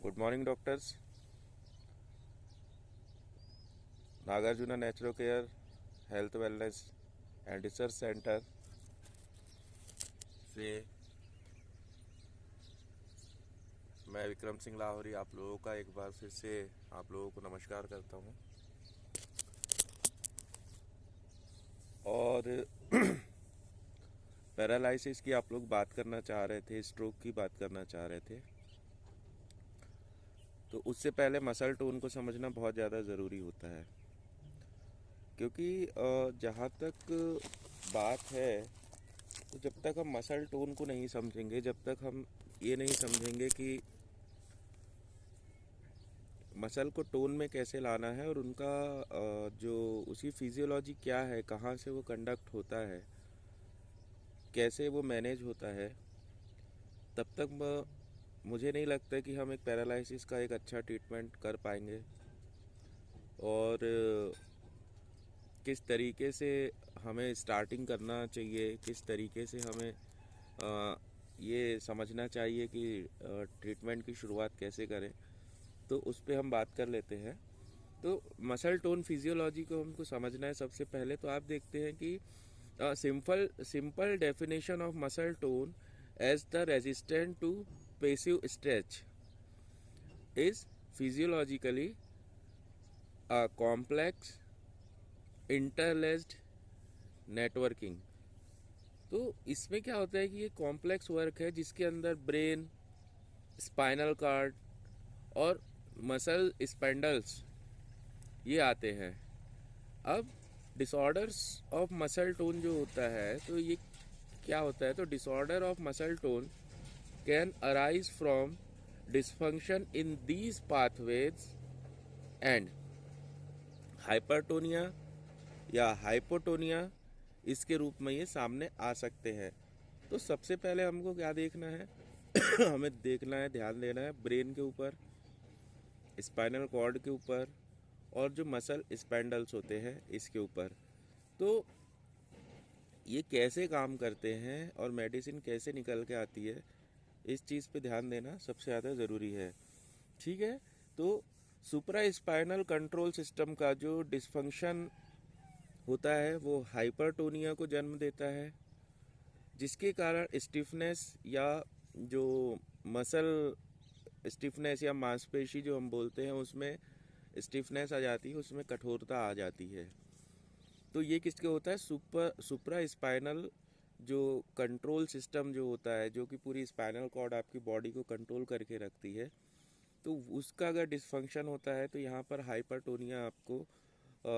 Good morning doctors. Nagarjuna naturo care health wellness and research centre से मैं विक्रम सिंह लाहौरी आप लोगों का एक बार फिर से आप लोगों को नमस्कार करता हूँ। और पैरालिसिस की आप लोग बात करना चाह रहे थे, स्ट्रोक की बात करना चाह रहे थे, तो उससे पहले मसल टोन को समझना बहुत ज़्यादा ज़रूरी होता है, क्योंकि जहाँ तक बात है, तो जब तक हम मसल टोन को नहीं समझेंगे, जब तक हम ये नहीं समझेंगे कि मसल को टोन में कैसे लाना है और उनका जो उसकी फिजियोलॉजी क्या है, कहाँ से वो कंडक्ट होता है, कैसे वो मैनेज होता है, तब तक मुझे नहीं लगता कि हम एक पैरालिसिस का एक अच्छा ट्रीटमेंट कर पाएंगे। और किस तरीके से हमें स्टार्टिंग करना चाहिए, किस तरीके से हमें ये समझना चाहिए कि ट्रीटमेंट की शुरुआत कैसे करें, तो उस पर हम बात कर लेते हैं। तो मसल टोन फिजियोलॉजी को हमको समझना है। सबसे पहले तो आप देखते हैं कि simple definition of muscle tone as the resistant to passive stretch is physiologically a complex interlaced networking. तो इसमें क्या होता है कि ये कॉम्प्लेक्स वर्क है जिसके अंदर ब्रेन, स्पाइनल कार्ड और मसल स्पेंडल्स ये आते हैं। अब डिसऑर्डर्स ऑफ मसल टोन जो होता है, तो ये क्या होता है, तो disorder of muscle tone can arise from dysfunction in these pathways and hypertonia या हाइपोटोनिया इसके रूप में ये सामने आ सकते हैं। तो सबसे पहले हमको क्या देखना है हमें देखना है, ध्यान देना है ब्रेन के ऊपर, स्पाइनल कॉर्ड के ऊपर और जो मसल स्पेंडल्स होते हैं इसके ऊपर। तो ये कैसे काम करते हैं और मेडिसिन कैसे निकल के आती है, इस चीज़ पे ध्यान देना सबसे ज़्यादा ज़रूरी है। ठीक है। तो सुप्रा स्पाइनल कंट्रोल सिस्टम का जो डिसफंक्शन होता है वो हाइपरटोनिया को जन्म देता है, जिसके कारण स्टिफनेस या जो मसल स्टिफनेस या मांसपेशी जो हम बोलते हैं उसमें स्टिफनेस आ जाती है, उसमें कठोरता आ जाती है। तो ये किसके होता है, सुप्रा स्पाइनल जो कंट्रोल सिस्टम जो होता है, जो कि पूरी स्पाइनल कॉर्ड आपकी बॉडी को कंट्रोल करके रखती है, तो उसका अगर डिसफंक्शन होता है तो यहाँ पर हाइपरटोनिया आपको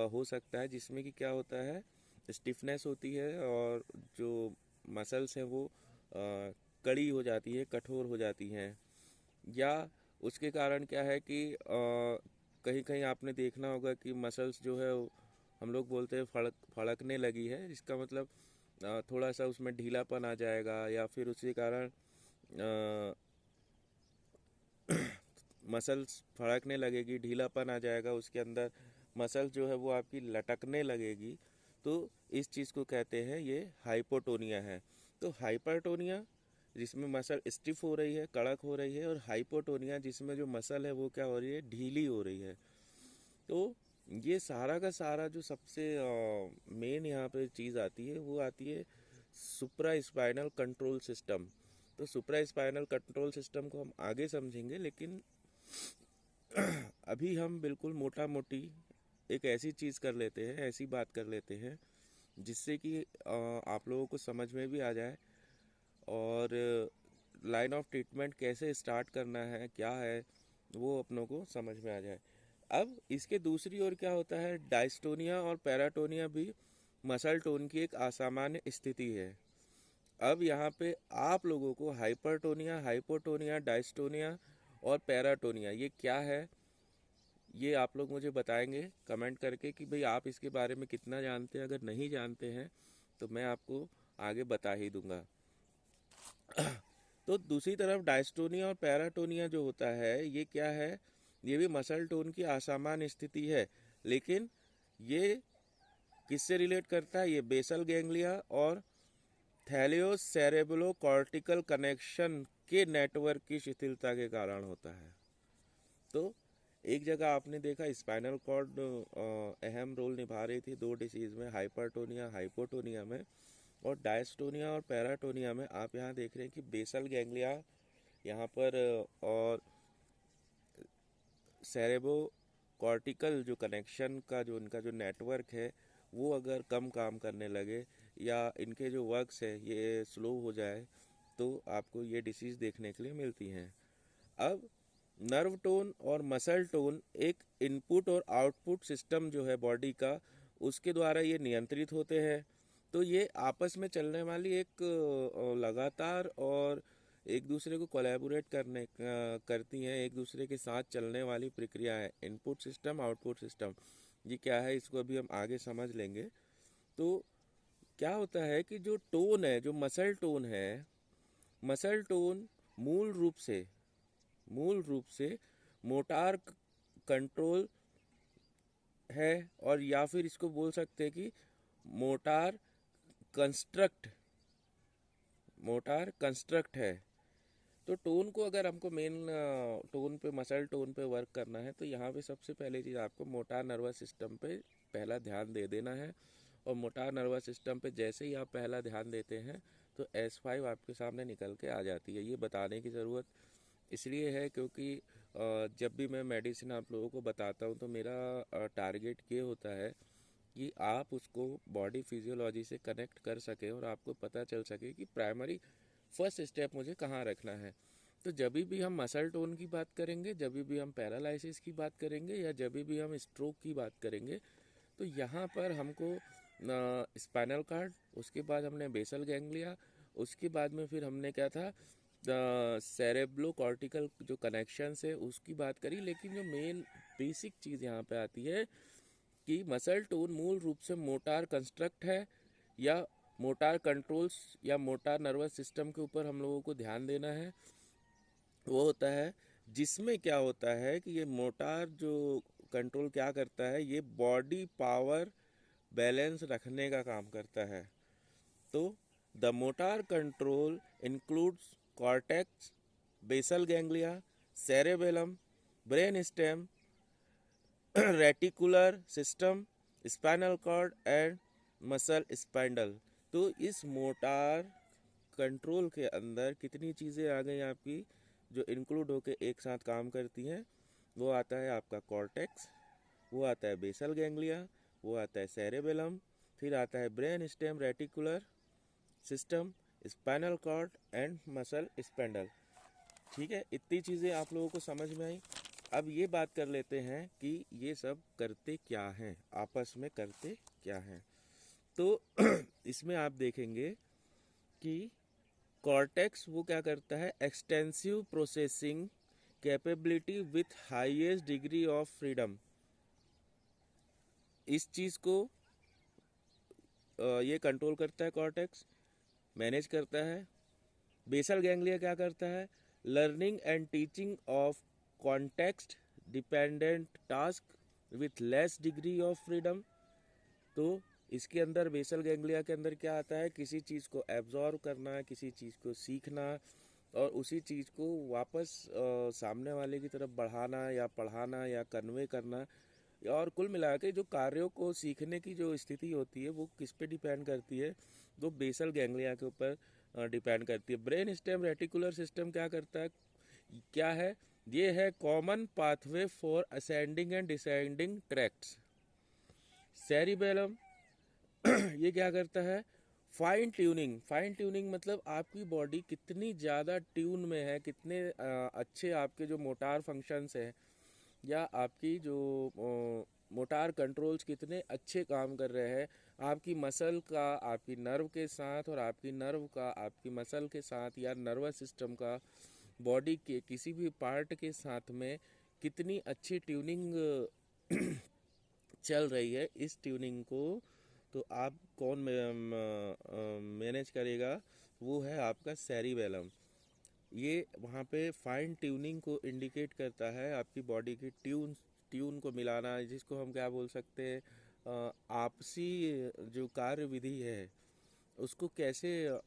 हो सकता है, जिसमें कि क्या होता है, स्टिफनेस होती है और जो मसल्स हैं वो कड़ी हो जाती है, कठोर हो जाती हैं। या उसके कारण क्या है कि कहीं कहीं आपने देखना होगा कि मसल्स जो है हम लोग बोलते हैं फड़कने लगी है, इसका मतलब थोड़ा सा उसमें ढीलापन आ जाएगा, या फिर उसी कारण मसल्स फड़कने लगेगी, ढीलापन आ जाएगा उसके अंदर, मसल जो है वो आपकी लटकने लगेगी। तो इस चीज़ को कहते हैं ये हाइपोटोनिया है। तो हाइपरटोनिया जिसमें मसल स्टिफ हो रही है, कड़क हो रही है, और हाइपोटोनिया जिसमें जो मसल है वो क्या हो रही है, ढीली हो रही है। तो ये सारा का सारा जो सबसे मेन यहाँ पे चीज़ आती है वो आती है सुप्रा स्पाइनल कंट्रोल सिस्टम। तो सुप्रा स्पाइनल कंट्रोल सिस्टम को हम आगे समझेंगे, लेकिन अभी हम बिल्कुल मोटा मोटी एक ऐसी चीज़ कर लेते हैं, ऐसी बात कर लेते हैं जिससे कि आप लोगों को समझ में भी आ जाए और लाइन ऑफ ट्रीटमेंट कैसे स्टार्ट करना है, क्या है, वो अपनों को समझ में आ जाए। अब इसके दूसरी ओर क्या होता है, डायस्टोनिया और पैराटोनिया भी मसल टोन की एक असामान्य स्थिति है। अब यहाँ पे आप लोगों को हाइपरटोनिया, हाइपोटोनिया, डायस्टोनिया और पैराटोनिया ये क्या है, ये आप लोग मुझे बताएंगे कमेंट करके कि भाई आप इसके बारे में कितना जानते हैं। अगर नहीं जानते हैं तो मैं आपको आगे बता ही दूंगा। तो दूसरी तरफ डायस्टोनिया और पैराटोनिया जो होता है ये क्या है, ये भी मसल टोन की असामान्य स्थिति है, लेकिन ये किससे रिलेट करता है, ये बेसल गैंग्लिया और थैलियोस सेरेब्रो कॉर्टिकल कनेक्शन के नेटवर्क की शिथिलता के कारण होता है। तो एक जगह आपने देखा स्पाइनल कॉर्ड अहम रोल निभा रही थी दो डिसीज़ में, हाइपरटोनिया हाइपोटोनिया में, और डायस्टोनिया और पैराटोनिया में आप यहाँ देख रहे हैं कि बेसल गैंग्लिया यहाँ पर और सेरेब्रो कॉर्टिकल जो कनेक्शन का जो इनका जो नेटवर्क है वो अगर कम काम करने लगे या इनके जो वर्क्स है ये स्लो हो जाए तो आपको ये डिसीज़ देखने के लिए मिलती हैं। अब नर्व टोन और मसल टोन एक इनपुट और आउटपुट सिस्टम जो है बॉडी का, उसके द्वारा ये नियंत्रित होते हैं। तो ये आपस में चलने वाली एक लगातार और एक दूसरे को कोलैबोरेट करती हैं, एक दूसरे के साथ चलने वाली प्रक्रिया है। इनपुट सिस्टम आउटपुट सिस्टम ये क्या है इसको अभी हम आगे समझ लेंगे। तो क्या होता है कि जो टोन है, जो मसल टोन है, मसल टोन मूल रूप से मोटार कंट्रोल है, और या फिर इसको बोल सकते हैं कि मोटार कंस्ट्रक्ट है। तो टोन को अगर हमको मेन टोन पे, मसल टोन पे वर्क करना है तो यहाँ पे सबसे पहले चीज़ आपको मोटार नर्वस सिस्टम पे पहला ध्यान दे देना है। और मोटार नर्वस सिस्टम पे जैसे ही आप पहला ध्यान देते हैं तो S5 आपके सामने निकल के आ जाती है। ये बताने की ज़रूरत इसलिए है क्योंकि जब भी मैं मेडिसिन आप लोगों को बताता हूँ तो मेरा टारगेट ये होता है कि आप उसको बॉडी फिजियोलॉजी से कनेक्ट कर सके और आपको पता चल सके कि प्राइमरी फर्स्ट स्टेप मुझे कहाँ रखना है। तो जब भी हम मसल टोन की बात करेंगे, जब भी हम पैरालिसिस की बात करेंगे, या जब भी हम स्ट्रोक की बात करेंगे, तो यहाँ पर हमको स्पाइनल कार्ड, उसके बाद हमने बेसल गैंग्लिया, उसके बाद में फिर हमने क्या था सेरेब्लो कॉर्टिकल जो कनेक्शंस है उसकी बात करी। लेकिन जो मेन बेसिक चीज़ यहाँ पे आती है कि मसल टोन मूल रूप से मोटार कंस्ट्रक्ट है या मोटार कंट्रोल्स या मोटार नर्वस सिस्टम के ऊपर हम लोगों को ध्यान देना है। वो होता है जिसमें क्या होता है कि ये मोटार जो कंट्रोल क्या करता है, ये बॉडी पावर बैलेंस रखने का काम करता है। तो the motor control includes cortex, basal ganglia, cerebellum, brain stem, reticular system, spinal cord and muscle spindle. तो इस मोटार कंट्रोल के अंदर कितनी चीज़ें आ गई आपकी जो इंक्लूड होकर एक साथ काम करती हैं। वो आता है आपका कॉर्टेक्स, वो आता है बेसल गैंग्लिया, वो आता है सेरेबेलम, फिर आता है brain stem, reticular system, spinal cord and muscle spindle. ठीक है, इतनी चीज़ें आप लोगों को समझ में आई। अब ये बात कर लेते हैं कि ये सब करते क्या हैं, आपस में करते क्या हैं। तो इसमें आप देखेंगे कि कॉर्टेक्स वो क्या करता है, extensive processing capability with highest degree of freedom. इस चीज़ को ये कंट्रोल करता है, कॉर्टेक्स मैनेज करता है। बेसल गैंग्लिया क्या करता है, learning and teaching of context dependent task with less degree of freedom. तो इसके अंदर बेसल गैंग्लिया के अंदर क्या आता है, किसी चीज़ को एब्जॉर्व करना, किसी चीज़ को सीखना और उसी चीज़ को वापस सामने वाले की तरफ बढ़ाना या पढ़ाना या कन्वे करना। और कुल मिला के जो कार्यों को सीखने की जो स्थिति होती है वो किस पे डिपेंड करती है, तो बेसल गैंग्लिया के ऊपर डिपेंड करती है। ब्रेन स्टेम रेटिकुलर सिस्टम क्या करता है, क्या है, ये है common pathway for ascending and descending tracts. Cerebellum ये क्या करता है, फाइन ट्यूनिंग मतलब आपकी बॉडी कितनी ज़्यादा ट्यून में है, कितने अच्छे आपके जो मोटार फंक्शंस हैं या आपकी जो मोटार कंट्रोल्स कितने अच्छे काम कर रहे हैं आपकी मसल का आपकी नर्व के साथ, और आपकी नर्व का आपकी मसल के साथ, या नर्वस सिस्टम का बॉडी के किसी भी पार्ट के साथ में कितनी अच्छी ट्यूनिंग चल रही है। इस ट्यूनिंग को तो आप कौन मैनेज करेगा, वो है आपका सेरिबेलम। ये वहाँ पे फाइन ट्यूनिंग को इंडिकेट करता है, आपकी बॉडी की ट्यून को मिलाना, जिसको हम क्या बोल सकते हैं, आपसी जो कार्य विधि है उसको कैसे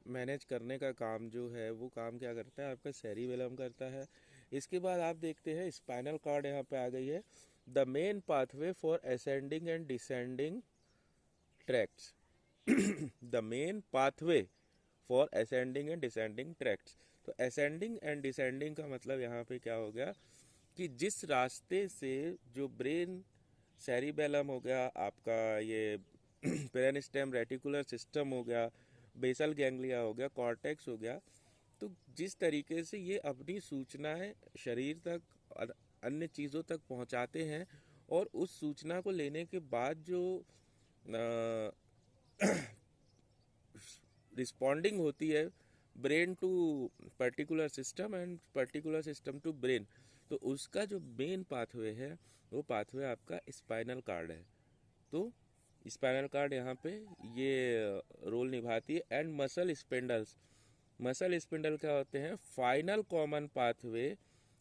मैनेज करने का काम जो है वो काम क्या करता है, आपका सेरिबेलम करता है। इसके बाद आप देखते हैं स्पाइनल कॉर्ड यहाँ पे आ गई है, the main pathway for ascending and descending tracts. The main pathway for ascending and descending tracts. तो असेंडिंग एंड डिसेंडिंग का मतलब यहाँ पे क्या हो गया कि जिस रास्ते से जो ब्रेन, सेरिबेलम हो गया आपका, ये ब्रेनस्टेम रेटिकुलर सिस्टम हो गया, बेसल गैंग्लिया हो गया, कॉर्टेक्स हो गया, तो जिस तरीके से ये अपनी सूचनाएं शरीर तक और अन्य चीज़ों तक पहुंचाते हैं, और उस सूचना को लेने के बाद जो रिस्पॉन्डिंग होती है brain to particular system and particular system to brain, तो उसका जो मेन पाथवे है वो पाथवे आपका स्पाइनल कार्ड है। तो स्पाइनल कार्ड यहाँ पे ये रोल निभाती है। And muscle spindles, muscle spindle क्या होते हैं, final common pathway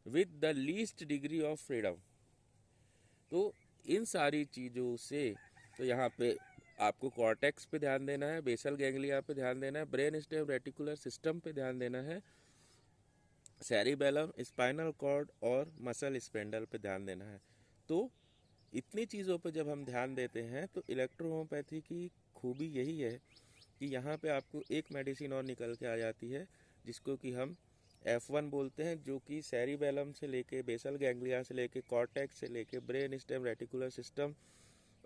with the least degree of freedom. तो इन सारी चीज़ों से, तो यहाँ पे आपको कॉर्टेक्स पे ध्यान देना है, बेसल गैंग्लिया पे ध्यान देना है, ब्रेन स्टेम रेटिकुलर सिस्टम पे ध्यान देना है, सेरिबेलम, स्पाइनल कॉर्ड और मसल स्पिंडल पे ध्यान देना है। तो इतनी चीज़ों पे जब हम ध्यान देते हैं तो इलेक्ट्रोहोम्योपैथी की खूबी यही है कि यहाँ पे आपको एक मेडिसिन और निकल के आ जाती है जिसको कि हम F1 बोलते हैं, जो कि सेरिबेलम से लेके, बेसल गैंग्लिया से लेके, कॉर्टेक्स से लेके, ब्रेन स्टेम रेटिकुलर सिस्टम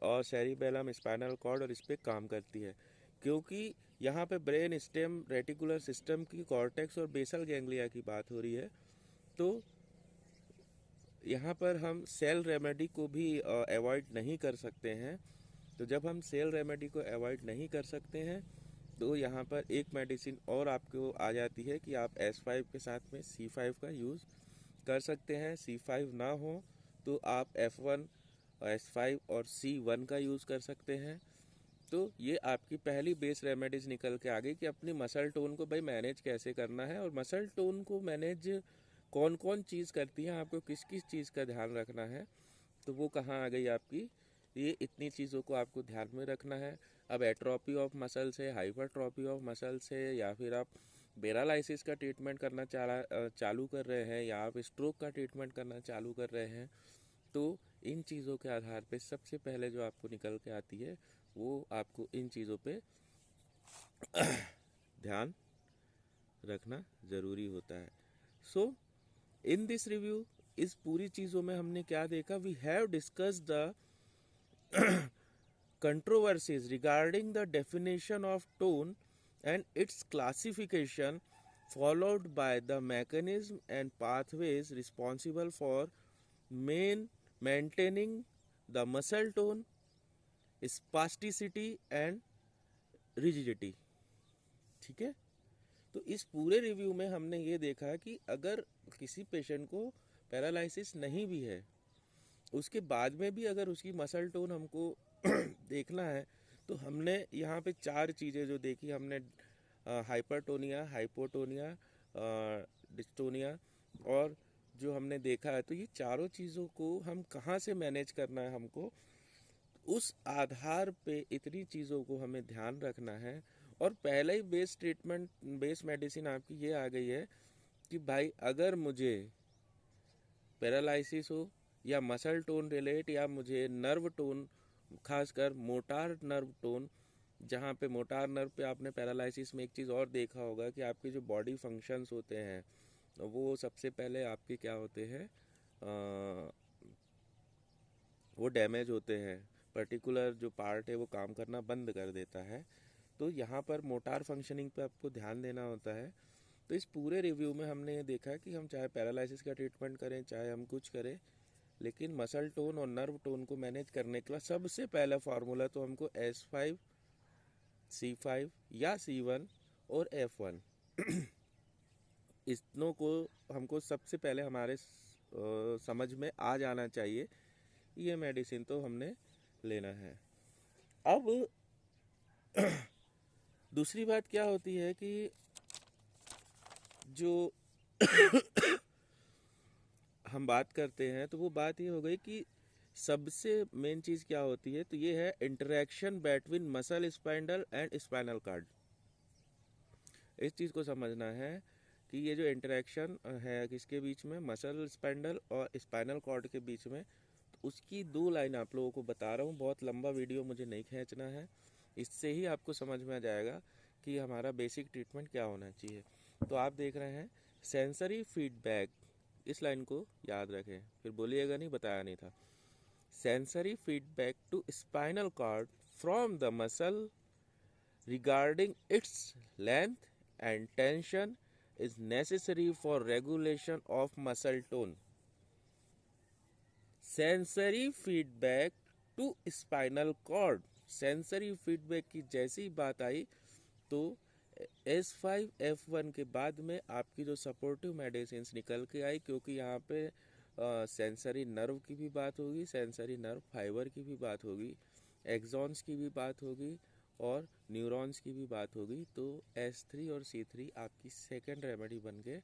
और सेरिबेलम, स्पाइनल कॉर्ड और इस पर काम करती है। क्योंकि यहाँ पे ब्रेन स्टेम रेटिकुलर सिस्टम की, कॉर्टेक्स और बेसल गैंग्लिया की बात हो रही है, तो यहाँ पर हम सेल रेमेडी को भी अवॉइड नहीं कर सकते हैं। तो जब हम सेल रेमेडी को अवॉइड नहीं कर सकते हैं तो यहाँ पर एक मेडिसिन और आपको आ जाती है कि आप S5 के साथ में C5 का यूज़ कर सकते हैं। C5 ना हो तो आप F1, S5 और C1 का यूज़ कर सकते हैं। तो ये आपकी पहली बेस रेमेडीज निकल के आ गई कि अपनी मसल टोन को भाई मैनेज कैसे करना है, और मसल टोन को मैनेज कौन कौन चीज़ करती है, आपको किस किस चीज़ का ध्यान रखना है। तो वो कहाँ आ गई आपकी, ये इतनी चीज़ों को आपको ध्यान में रखना है। अब एट्रोपी ऑफ मसल से, हाइपरट्रोपी ऑफ मसल से, या फिर आप पैरालिसिस का ट्रीटमेंट करना चालू कर रहे हैं, या आप स्ट्रोक का ट्रीटमेंट करना चालू कर रहे हैं, तो इन चीज़ों के आधार पे सबसे पहले जो आपको निकल के आती है वो आपको इन चीज़ों पे ध्यान रखना ज़रूरी होता है। सो इन दिस रिव्यू, इस पूरी चीज़ों में हमने क्या देखा, we have discuss the controversies regarding the definition of tone and its classification, followed by the mechanism and pathways responsible for maintaining the muscle tone, spasticity and rigidity। ठीक है, तो इस पूरे रिव्यू में हमने ये देखा कि अगर किसी पेशेंट को पैरालिसिस नहीं भी है, उसके बाद में भी अगर उसकी मसल टोन हमको देखना है, तो हमने यहाँ पे 4 चीज़ें जो देखी हमने, हाइपरटोनिया, हाइपोटोनिया, डिस्टोनिया, और जो हमने देखा है, तो ये चारों चीज़ों को हम कहाँ से मैनेज करना है, हमको उस आधार पे इतनी चीज़ों को हमें ध्यान रखना है। और पहले ही बेस ट्रीटमेंट, बेस मेडिसिन आपकी ये आ गई है कि भाई अगर मुझे पैरालिसिस हो या मसल टोन रिलेट, या मुझे नर्व टोन, खासकर मोटार नर्व टोन, जहाँ पे मोटार नर्व पे आपने पैरालिसिस में एक चीज़ और देखा होगा कि आपके जो बॉडी फंक्शंस होते हैं वो सबसे पहले आपके क्या होते हैं, वो डैमेज होते हैं, पर्टिकुलर जो पार्ट है वो काम करना बंद कर देता है। तो यहाँ पर मोटार फंक्शनिंग पे आपको ध्यान देना होता है। तो इस पूरे रिव्यू में हमने ये देखा कि हम चाहे पैरालिसिस का ट्रीटमेंट करें, चाहे हम कुछ करें, लेकिन मसल टोन और नर्व टोन को मैनेज करने के लिए सबसे पहला फार्मूला तो हमको S5, C5 या C1 और F1 इतनों को हमको सबसे पहले हमारे समझ में आ जाना चाहिए। ये मेडिसिन तो हमने लेना है। अब दूसरी बात क्या होती है कि जो हम बात करते हैं, तो वो बात ये हो गई कि सबसे मेन चीज़ क्या होती है, तो ये है interaction between muscle spindle and spinal cord. इस चीज़ को समझना है कि ये जो इंटरेक्शन है किसके बीच में, मसल स्पाइंडल और स्पाइनल कॉर्ड के बीच में, तो उसकी 2 लाइन आप लोगों को बता रहा हूँ। बहुत लंबा वीडियो मुझे नहीं खींचना है, इससे ही आपको समझ में आ जाएगा कि हमारा बेसिक ट्रीटमेंट क्या होना चाहिए। तो आप देख रहे हैं सेंसरी फीडबैक, इस लाइन को याद रखें, फिर बोलिएगा नहीं बताया नहीं था। Sensory feedback to spinal cord from the muscle regarding its length and tension is necessary for regulation of muscle tone. Sensory feedback to spinal cord. Sensory feedback की जैसी बात आई तो S5F1 के बाद में आपकी जो सपोर्टिव मेडिसिन निकल के आई, क्योंकि यहाँ पे सेंसरी नर्व की भी बात होगी, सेंसरी नर्व फाइबर की भी बात होगी, एक्सॉन्स की भी बात होगी और न्यूरॉन्स की भी बात होगी। तो S3 और C3 आपकी सेकेंड रेमेडी बन के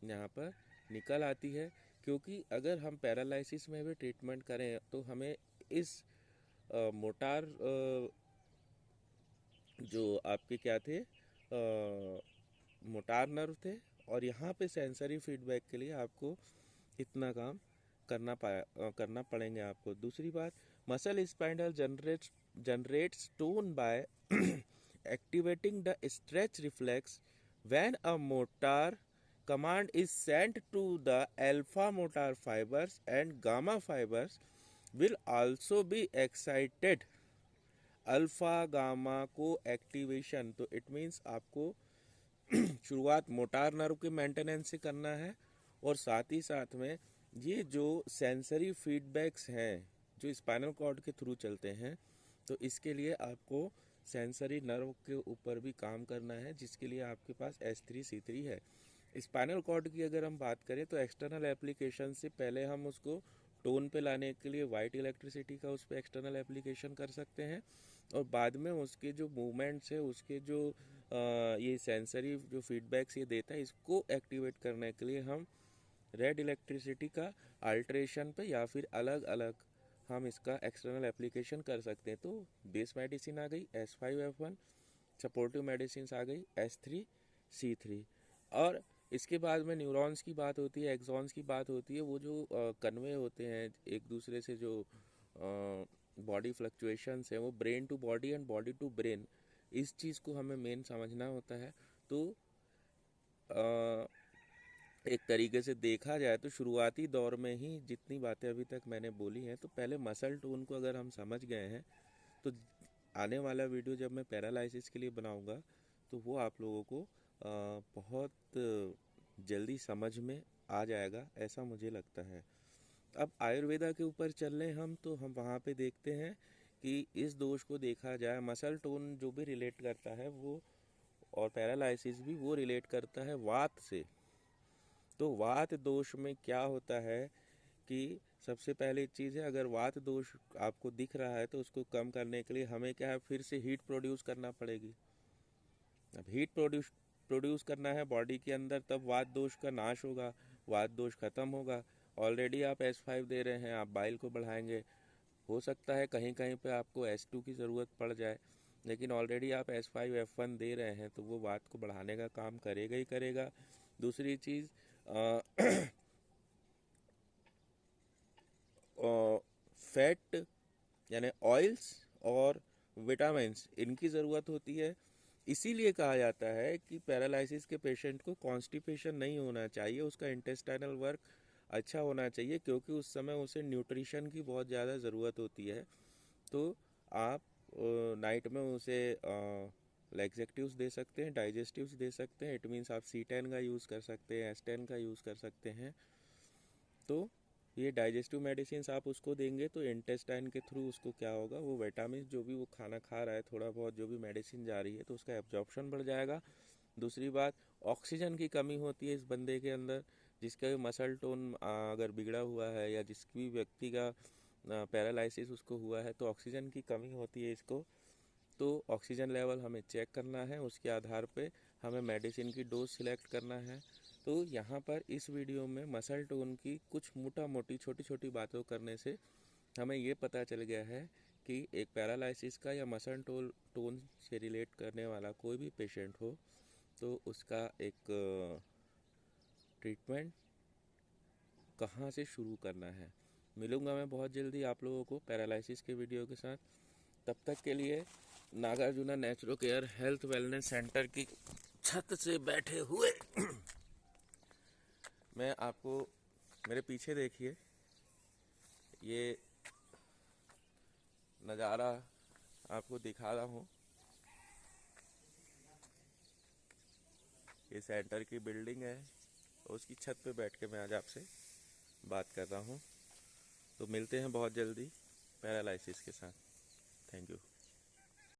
यहाँ पर निकल आती है। क्योंकि अगर हम पैरालिसिस में भी ट्रीटमेंट करें तो हमें इस मोटार जो आपके क्या थे, मोटार नर्व थे, और यहाँ पे सेंसरी फीडबैक के लिए आपको इतना काम करना पड़ेंगे आपको। दूसरी बात, muscle spindle generates tone by activating the stretch reflex when a motor command is sent to the alpha motor fibers, and gamma fibers will also be excited। Alpha gamma को एक्टिवेशन, तो इट मीन्स आपको शुरुआत motor nerve के maintenance से करना है, और साथ ही साथ में ये जो सेंसरी फीडबैक्स हैं जो स्पाइनल कॉर्ड के थ्रू चलते हैं, तो इसके लिए आपको सेंसरी नर्व के ऊपर भी काम करना है, जिसके लिए आपके पास S3C3 है। स्पाइनल कॉर्ड की अगर हम बात करें तो एक्सटर्नल एप्लीकेशन से पहले हम उसको टोन पे लाने के लिए वाइट इलेक्ट्रिसिटी का उस पर एक्सटर्नल एप्लीकेशन कर सकते हैं, और बाद में उसके जो मूवमेंट्स है, उसके जो ये सेंसरी जो फीडबैक्स ये देता है, इसको एक्टिवेट करने के लिए हम रेड इलेक्ट्रिसिटी का अल्ट्रेशन पे या फिर अलग अलग हम इसका एक्सटर्नल एप्लीकेशन कर सकते हैं। तो बेस मेडिसिन आ गई S5F1, सपोर्टिव मेडिसिन आ गई S3C3, और इसके बाद में न्यूरॉन्स की बात होती है, एक्सॉन्स की बात होती है। वो जो कन्वे होते हैं एक दूसरे से, जो बॉडी फ्लक्चुएशंस है, वो brain to body and body to brain, इस चीज़ को हमें मेन समझना होता है। तो एक तरीके से देखा जाए तो शुरुआती दौर में ही जितनी बातें अभी तक मैंने बोली हैं, तो पहले मसल टोन को अगर हम समझ गए हैं तो आने वाला वीडियो जब मैं पैरालिसिस के लिए बनाऊंगा तो वो आप लोगों को बहुत जल्दी समझ में आ जाएगा, ऐसा मुझे लगता है। अब आयुर्वेदा के ऊपर चल रहे हम, तो हम वहाँ पे देखते हैं कि इस दोष को देखा जाए, मसल टोन जो भी रिलेट करता है वो, और पैरालिसिस भी वो रिलेट करता है वात से। तो वात दोष में क्या होता है कि सबसे पहली चीज़ है, अगर वात दोष आपको दिख रहा है तो उसको कम करने के लिए हमें क्या है, फिर से हीट प्रोड्यूस करना पड़ेगी। अब हीट प्रोड्यूस करना है बॉडी के अंदर, तब वात दोष का नाश होगा, वात दोष खत्म होगा। ऑलरेडी आप S5 दे रहे हैं, आप बाइल को बढ़ाएंगे, हो सकता है कहीं कहीं पे आपको S2 की ज़रूरत पड़ जाए, लेकिन ऑलरेडी आप S5F1 दे रहे हैं तो वो वात को बढ़ाने का काम करेगा ही करेगा। दूसरी चीज़ फैट यानी ऑयल्स और विटामिन्स, इनकी ज़रूरत होती है। इसीलिए कहा जाता है कि पैरालिसिस के पेशेंट को कॉन्स्टिपेशन नहीं होना चाहिए, उसका इंटेस्टाइनल वर्क अच्छा होना चाहिए, क्योंकि उस समय उसे न्यूट्रिशन की बहुत ज़्यादा ज़रूरत होती है। तो आप नाइट में उसे लैक्सेटिव्स दे सकते हैं, डाइजेस्टिव्स दे सकते हैं, इट मीन्स आप C10 का यूज़ कर सकते हैं, S10 का यूज़ कर सकते हैं। तो ये डाइजेस्टिव मेडिसिन आप उसको देंगे तो इंटेस्टाइन के थ्रू उसको क्या होगा, वो विटामिन जो भी वो खाना खा रहा है, थोड़ा बहुत जो भी मेडिसिन जा रही है, तो उसका एब्जॉर्प्शन बढ़ जाएगा। दूसरी बात, ऑक्सीजन की कमी होती है इस बंदे के अंदर, जिसका भी मसल टोन अगर बिगड़ा हुआ है या जिस भी व्यक्ति का पैरालिसिस उसको हुआ है, तो ऑक्सीजन की कमी होती है इसको। तो ऑक्सीजन लेवल हमें चेक करना है, उसके आधार पे हमें मेडिसिन की डोज सिलेक्ट करना है। तो यहाँ पर इस वीडियो में मसल टोन की कुछ मोटा मोटी छोटी छोटी बातों करने से हमें ये पता चल गया है कि एक पैरालिसिस का या मसल टोन से रिलेट करने वाला कोई भी पेशेंट हो तो उसका एक ट्रीटमेंट कहाँ से शुरू करना है। मिलूँगा मैं बहुत जल्दी आप लोगों को पैरालिसिस के वीडियो के साथ। तब तक के लिए Nagarjuna naturo care health wellness centre की छत से बैठे हुए मैं आपको, मेरे पीछे देखिए, ये नज़ारा आपको दिखा रहा हूँ। ये सेंटर की बिल्डिंग है, उसकी छत पे बैठ के मैं आज आपसे बात कर रहा हूँ। तो मिलते हैं बहुत जल्दी पैरालिसिस के साथ। Thank you.